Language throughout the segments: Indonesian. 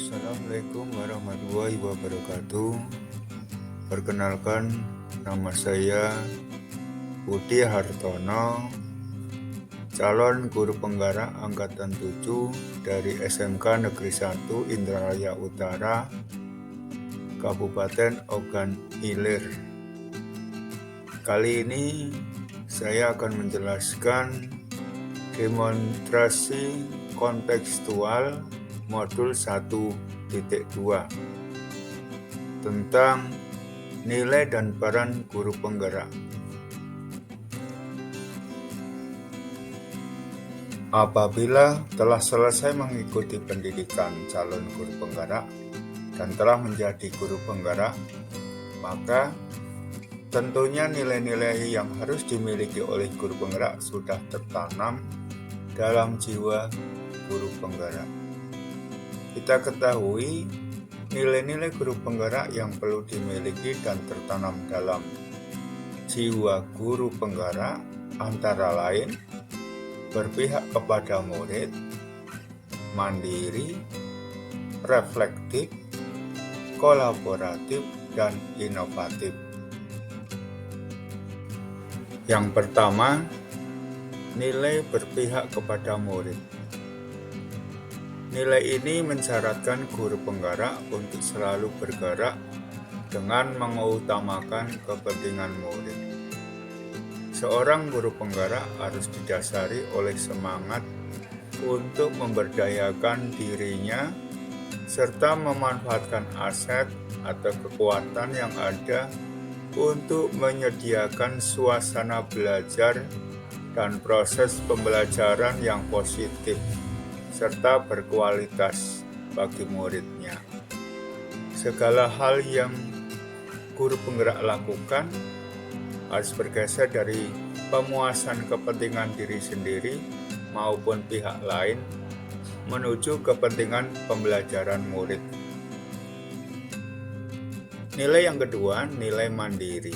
Assalamualaikum warahmatullahi wabarakatuh. Perkenalkan, nama saya Budi Hartono, calon guru penggerak angkatan 7 dari SMK Negeri 1 Indralaya Utara, Kabupaten Ogan Ilir. Kali ini saya akan menjelaskan demonstrasi kontekstual modul 1.2 tentang nilai dan peran guru penggerak. Apabila telah selesai mengikuti pendidikan calon guru penggerak dan telah menjadi guru penggerak, maka tentunya nilai-nilai yang harus dimiliki oleh guru penggerak sudah tertanam dalam jiwa guru penggerak. Kita ketahui nilai-nilai guru penggerak yang perlu dimiliki dan tertanam dalam jiwa guru penggerak antara lain berpihak kepada murid, mandiri, reflektif, kolaboratif, dan inovatif. Yang pertama, nilai berpihak kepada murid. Nilai ini mensyaratkan guru penggerak untuk selalu bergerak dengan mengutamakan kepentingan murid. Seorang guru penggerak harus didasari oleh semangat untuk memberdayakan dirinya serta memanfaatkan aset atau kekuatan yang ada untuk menyediakan suasana belajar dan proses pembelajaran yang positif serta berkualitas bagi muridnya. Segala hal yang guru penggerak lakukan harus bergeser dari pemuasan kepentingan diri sendiri maupun pihak lain menuju kepentingan pembelajaran murid. Nilai yang kedua, nilai mandiri.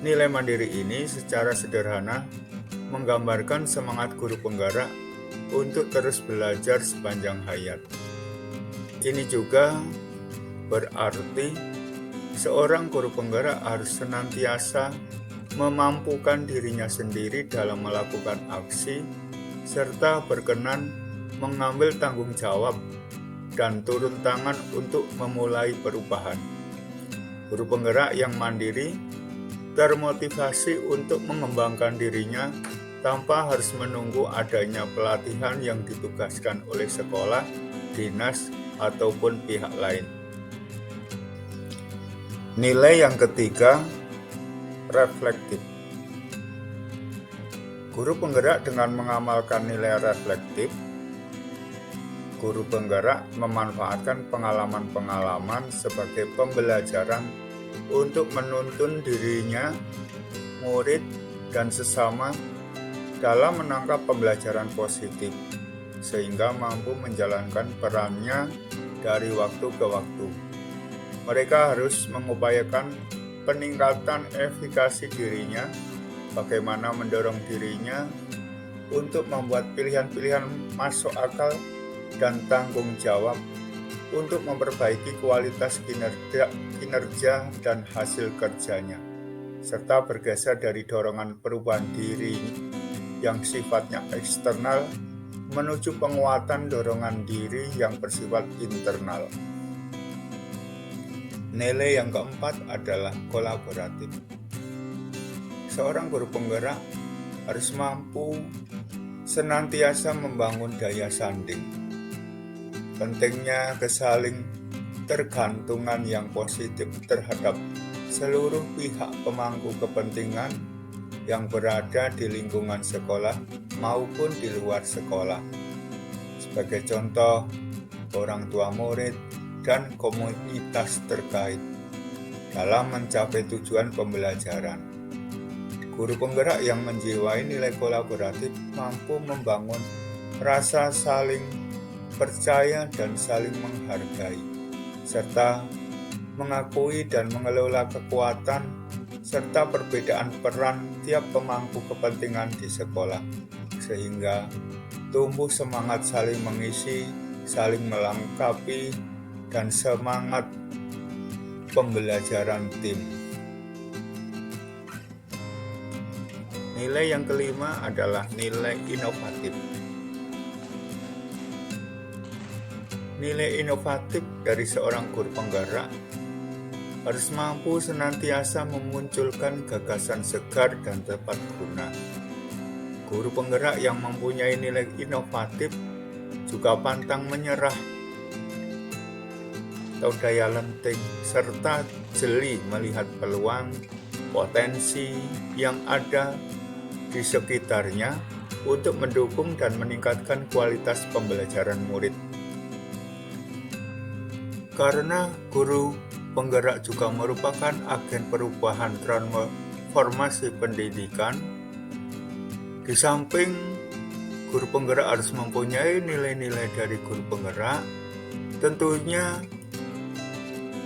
Nilai mandiri ini secara sederhana menggambarkan semangat guru penggerak untuk terus belajar sepanjang hayat. Ini juga berarti seorang guru penggerak harus senantiasa memampukan dirinya sendiri dalam melakukan aksi serta berkenan mengambil tanggung jawab dan turun tangan untuk memulai perubahan. Guru penggerak yang mandiri termotivasi untuk mengembangkan dirinya tanpa harus menunggu adanya pelatihan yang ditugaskan oleh sekolah, dinas, ataupun pihak lain. Nilai yang ketiga, reflektif. Guru penggerak dengan mengamalkan nilai reflektif, guru penggerak memanfaatkan pengalaman-pengalaman sebagai pembelajaran untuk menuntun dirinya, murid, dan sesama dalam menangkap pembelajaran positif, sehingga mampu menjalankan perannya dari waktu ke waktu. Mereka harus mengupayakan peningkatan efikasi dirinya, bagaimana mendorong dirinya untuk membuat pilihan-pilihan masuk akal dan tanggung jawab untuk memperbaiki kualitas kinerja dan hasil kerjanya, serta bergeser dari dorongan perubahan diri yang sifatnya eksternal menuju penguatan dorongan diri yang bersifat internal. Nilai yang keempat adalah kolaboratif. Seorang guru penggerak harus mampu senantiasa membangun daya sanding. Pentingnya kesaling tergantungan yang positif terhadap seluruh pihak pemangku kepentingan yang berada di lingkungan sekolah maupun di luar sekolah. Sebagai contoh, orang tua murid dan komunitas terkait dalam mencapai tujuan pembelajaran. Guru penggerak yang menjiwai nilai kolaboratif mampu membangun rasa saling percaya dan saling menghargai, serta mengakui dan mengelola kekuatan serta perbedaan peran tiap pemangku kepentingan di sekolah, sehingga tumbuh semangat saling mengisi saling melengkapi, dan semangat pembelajaran tim. Nilai yang kelima adalah nilai inovatif. Nilai inovatif dari seorang guru penggerak harus mampu senantiasa memunculkan gagasan segar dan tepat guna. Guru penggerak yang mempunyai nilai inovatif juga pantang menyerah atau daya lenting, serta jeli melihat peluang, potensi yang ada di sekitarnya untuk mendukung dan meningkatkan kualitas pembelajaran murid. Karena guru penggerak juga merupakan agen perubahan transformasi pendidikan, di samping guru penggerak harus mempunyai nilai-nilai dari guru penggerak, tentunya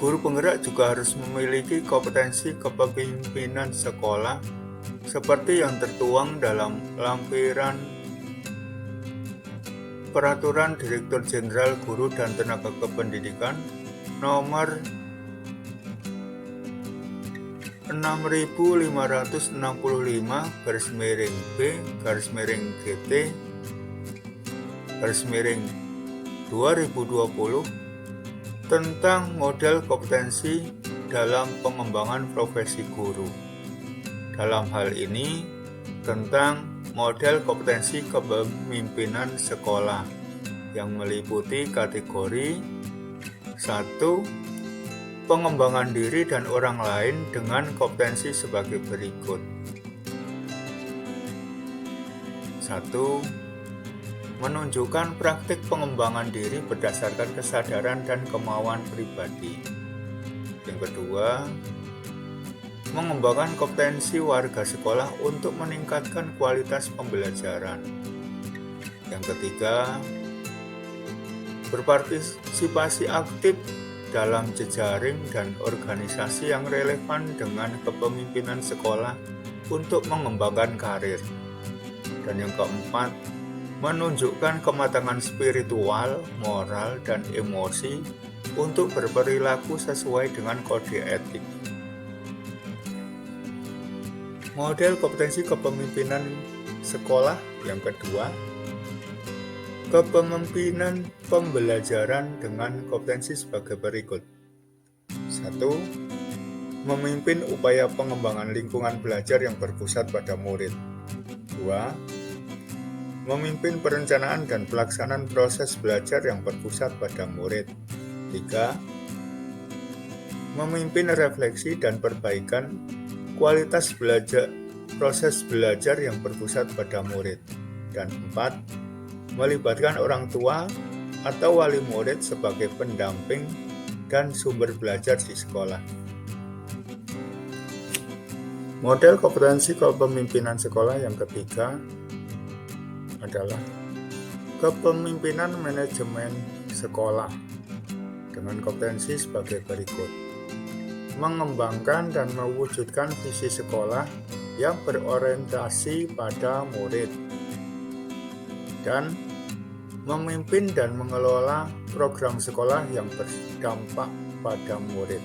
guru penggerak juga harus memiliki kompetensi kepemimpinan sekolah seperti yang tertuang dalam lampiran Peraturan Direktur Jenderal Guru dan Tenaga Kependidikan nomor 65.565/GT/2020 tentang model kompetensi dalam pengembangan profesi guru. Dalam hal ini, tentang model kompetensi kepemimpinan sekolah yang meliputi kategori 1. Pengembangan diri dan orang lain dengan kompetensi sebagai berikut. 1. Menunjukkan praktik pengembangan diri berdasarkan kesadaran dan kemauan pribadi. Yang kedua, mengembangkan kompetensi warga sekolah untuk meningkatkan kualitas pembelajaran. Yang ketiga, berpartisipasi aktif dalam jejaring dan organisasi yang relevan dengan kepemimpinan sekolah untuk mengembangkan karir. Dan yang keempat, menunjukkan kematangan spiritual, moral, dan emosi untuk berperilaku sesuai dengan kode etik. Model kompetensi kepemimpinan sekolah yang kedua, kepemimpinan pembelajaran dengan kompetensi sebagai berikut. 1. Memimpin upaya pengembangan lingkungan belajar yang berpusat pada murid. 2. Memimpin perencanaan dan pelaksanaan proses belajar yang berpusat pada murid. 3. Memimpin refleksi dan perbaikan kualitas belajar, proses belajar yang berpusat pada murid. Dan 4. Melibatkan orang tua atau wali murid sebagai pendamping dan sumber belajar di sekolah. Model kompetensi kepemimpinan sekolah yang ketiga adalah kepemimpinan manajemen sekolah dengan kompetensi sebagai berikut. Mengembangkan dan mewujudkan visi sekolah yang berorientasi pada murid, dan memimpin dan mengelola program sekolah yang berdampak pada murid.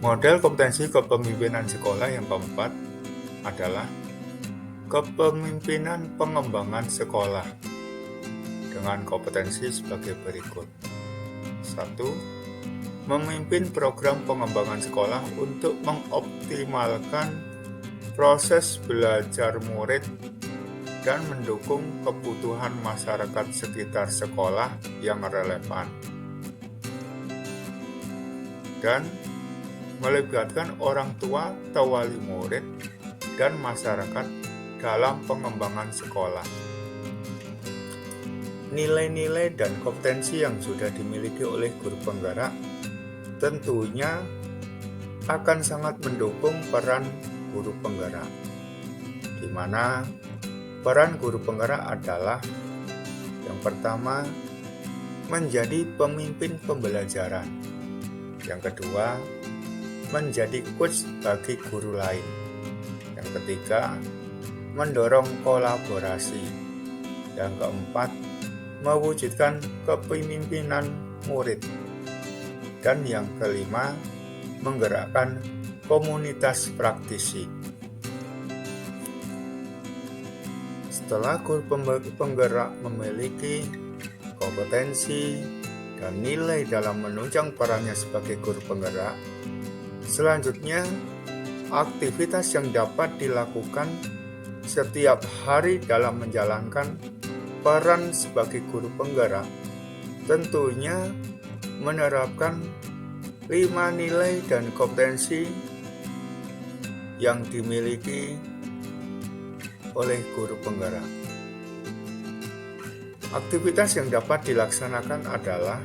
Model kompetensi kepemimpinan sekolah yang keempat adalah kepemimpinan pengembangan sekolah dengan kompetensi sebagai berikut. 1. Memimpin program pengembangan sekolah untuk mengoptimalkan proses belajar murid dan mendukung kebutuhan masyarakat sekitar sekolah yang relevan, dan melibatkan orang tua atau wali murid dan masyarakat dalam pengembangan sekolah. Nilai-nilai dan kompetensi yang sudah dimiliki oleh guru penggerak tentunya akan sangat mendukung peran guru penggerak, di mana peran guru penggerak adalah yang pertama, menjadi pemimpin pembelajaran. Yang kedua, menjadi coach bagi guru lain. Yang ketiga, mendorong kolaborasi. Yang keempat, mewujudkan kepemimpinan murid. Dan yang kelima, menggerakkan komunitas praktisi. Setelah guru penggerak memiliki kompetensi dan nilai dalam menunjang perannya sebagai guru penggerak, selanjutnya aktivitas yang dapat dilakukan setiap hari dalam menjalankan peran sebagai guru penggerak tentunya menerapkan 5 nilai dan kompetensi yang dimiliki oleh guru penggerak. Aktivitas yang dapat dilaksanakan adalah: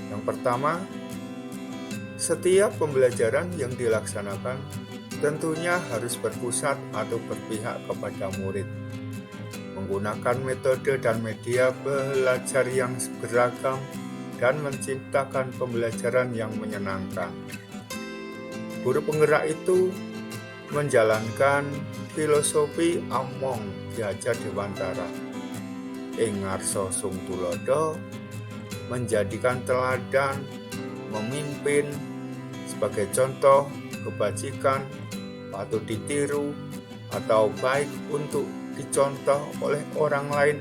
yang pertama, setiap pembelajaran yang dilaksanakan tentunya harus berpusat atau berpihak kepada murid, menggunakan metode dan media belajar yang beragam, dan menciptakan pembelajaran yang menyenangkan. Guru penggerak itu menjalankan filosofi Among Ki Hajar Dewantara ing ngarsa sung tulodo, menjadikan teladan, memimpin sebagai contoh kebajikan, patut ditiru atau baik untuk dicontoh oleh orang lain,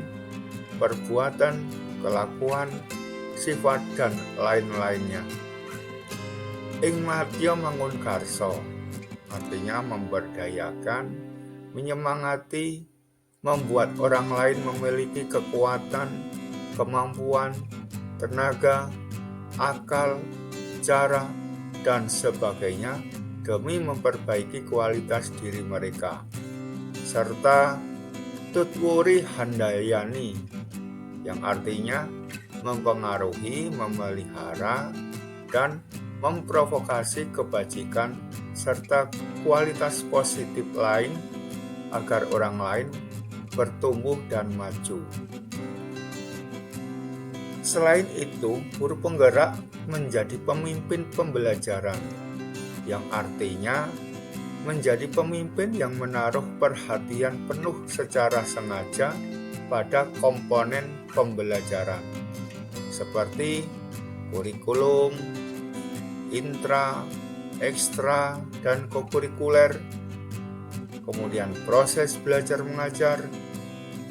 perbuatan, kelakuan, sifat, dan lain-lainnya. Ing madya mangun karsa, artinya memberdayakan, menyemangati, membuat orang lain memiliki kekuatan, kemampuan, tenaga, akal, cara, dan sebagainya demi memperbaiki kualitas diri mereka. Serta tutwuri handayani, yang artinya mempengaruhi, memelihara, dan memprovokasi kebajikan serta kualitas positif lain agar orang lain bertumbuh dan maju. Selain itu, guru penggerak menjadi pemimpin pembelajaran, yang artinya menjadi pemimpin yang menaruh perhatian penuh secara sengaja pada komponen pembelajaran, seperti kurikulum, intra, ekstra, dan kokurikuler, kemudian proses belajar mengajar,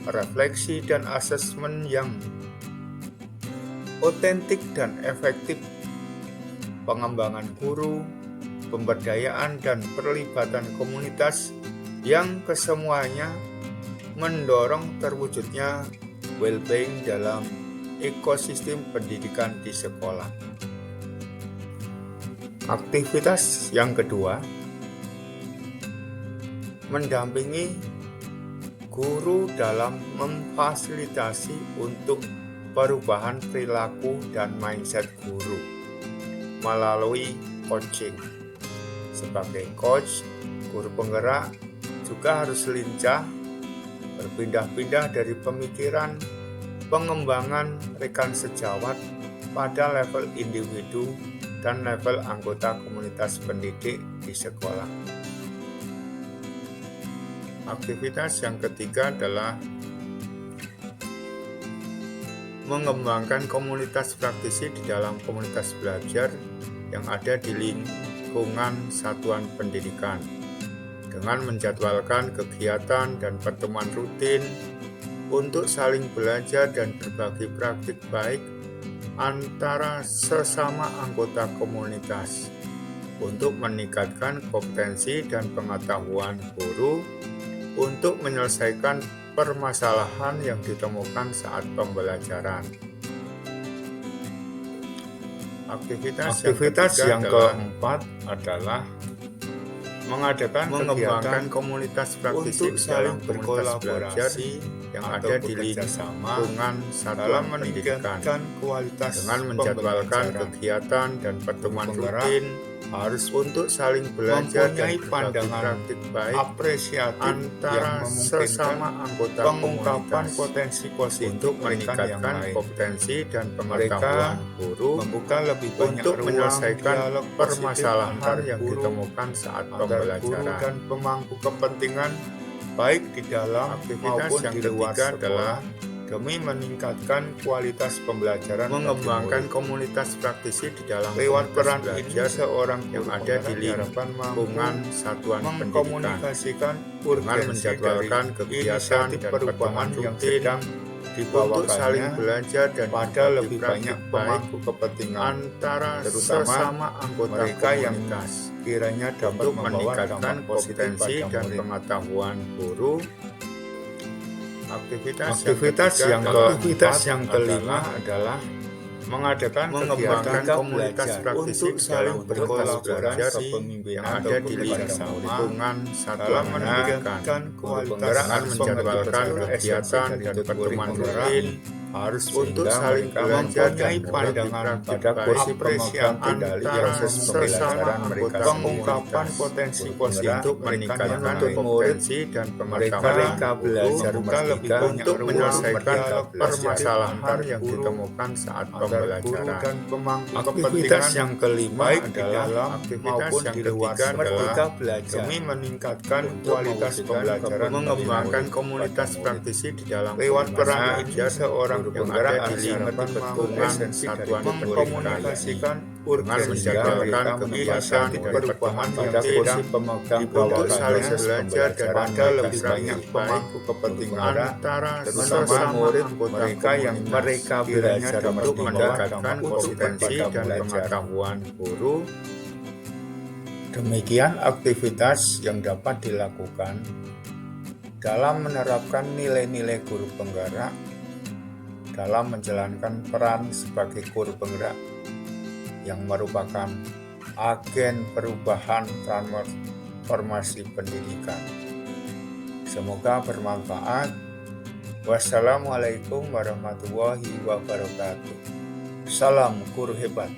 refleksi dan asesmen yang otentik dan efektif, pengembangan guru, pemberdayaan dan perlibatan komunitas yang kesemuanya mendorong terwujudnya well-being dalam ekosistem pendidikan di sekolah. Aktivitas yang kedua, mendampingi guru dalam memfasilitasi untuk perubahan perilaku dan mindset guru melalui coaching. Sebagai coach, guru penggerak juga harus lincah berpindah-pindah dari pemikiran pengembangan rekan sejawat pada level individu dan level anggota komunitas pendidik di sekolah. Aktivitas yang ketiga adalah mengembangkan komunitas praktisi di dalam komunitas belajar yang ada di lingkungan satuan pendidikan, dengan menjadwalkan kegiatan dan pertemuan rutin untuk saling belajar dan berbagi praktik baik antara sesama anggota komunitas untuk meningkatkan kompetensi dan pengetahuan guru untuk menyelesaikan permasalahan yang ditemukan saat pembelajaran. Aktivitas yang keempat adalah mengembangkan komunitas praktisi dalam berkolaborasi yang ada di lingkungan satuan pendidikan dengan menjadwalkan kegiatan dan pertemuan rutin harus untuk saling belajar dan berbagi praktik baik apresiatif antara sesama anggota pengungkapan potensi positif untuk meningkatkan kompetensi dan pengetahuan guru membuka lebih banyak untuk menyelesaikan permasalahan yang ditemukan saat pembelajaran dan pemangku kepentingan baik di dalam aktivitas yang ketiga adalah demi meningkatkan kualitas pembelajaran, mengembangkan komunitas praktisi di dalam lewat peran ini seorang yang ada di lingkungan satuan pendidikan dengan menjadwalkan kegiatan dan perubahan yang sedang dibawakannya untuk saling belajar dan pada lebih banyak pemangku kepentingan antara sesama anggota mereka yang kiranya dapat meningkatkan potensi dan pengetahuan guru. Aktivitas yang kelima adalah mengembangkan komunitas praktisi dalam berkolaborasi yang ada di lingkungan satuan pendidikan. Penggerak menjadwalkan kegiatan dan pertemuan rutin harus untuk saling belajar dan pandangan pada apresiasi antara sesama anggota, pengungkapan potensi positif untuk meningkatkan potensi dan pengetahuan mereka belajar lebih untuk menyelesaikan permasalahan yang ditemukan saat pembelajaran. Aktivitas yang kelima adalah aktivitas yang ketiga adalah demi meningkatkan kualitas pembelajaran, mengembangkan komunitas praktisi di dalam lewat peran kerja seorang yang ada di lingkungan satuan mengkomunikasikan dengan menjalankan kegiatan perubahan yang tidak untuk saling belajar dan pada lebih banyak pemangku kepentingan antara sesama murid mereka yang mereka belajar untuk meningkatkan kompetensi dan pengetahuan guru. Demikian aktivitas yang dapat dilakukan dalam menerapkan nilai-nilai guru penggerak dalam menjalankan peran sebagai guru penggerak yang merupakan agen perubahan transformasi pendidikan. Semoga bermanfaat. Wassalamualaikum warahmatullahi wabarakatuh. Salam guru hebat.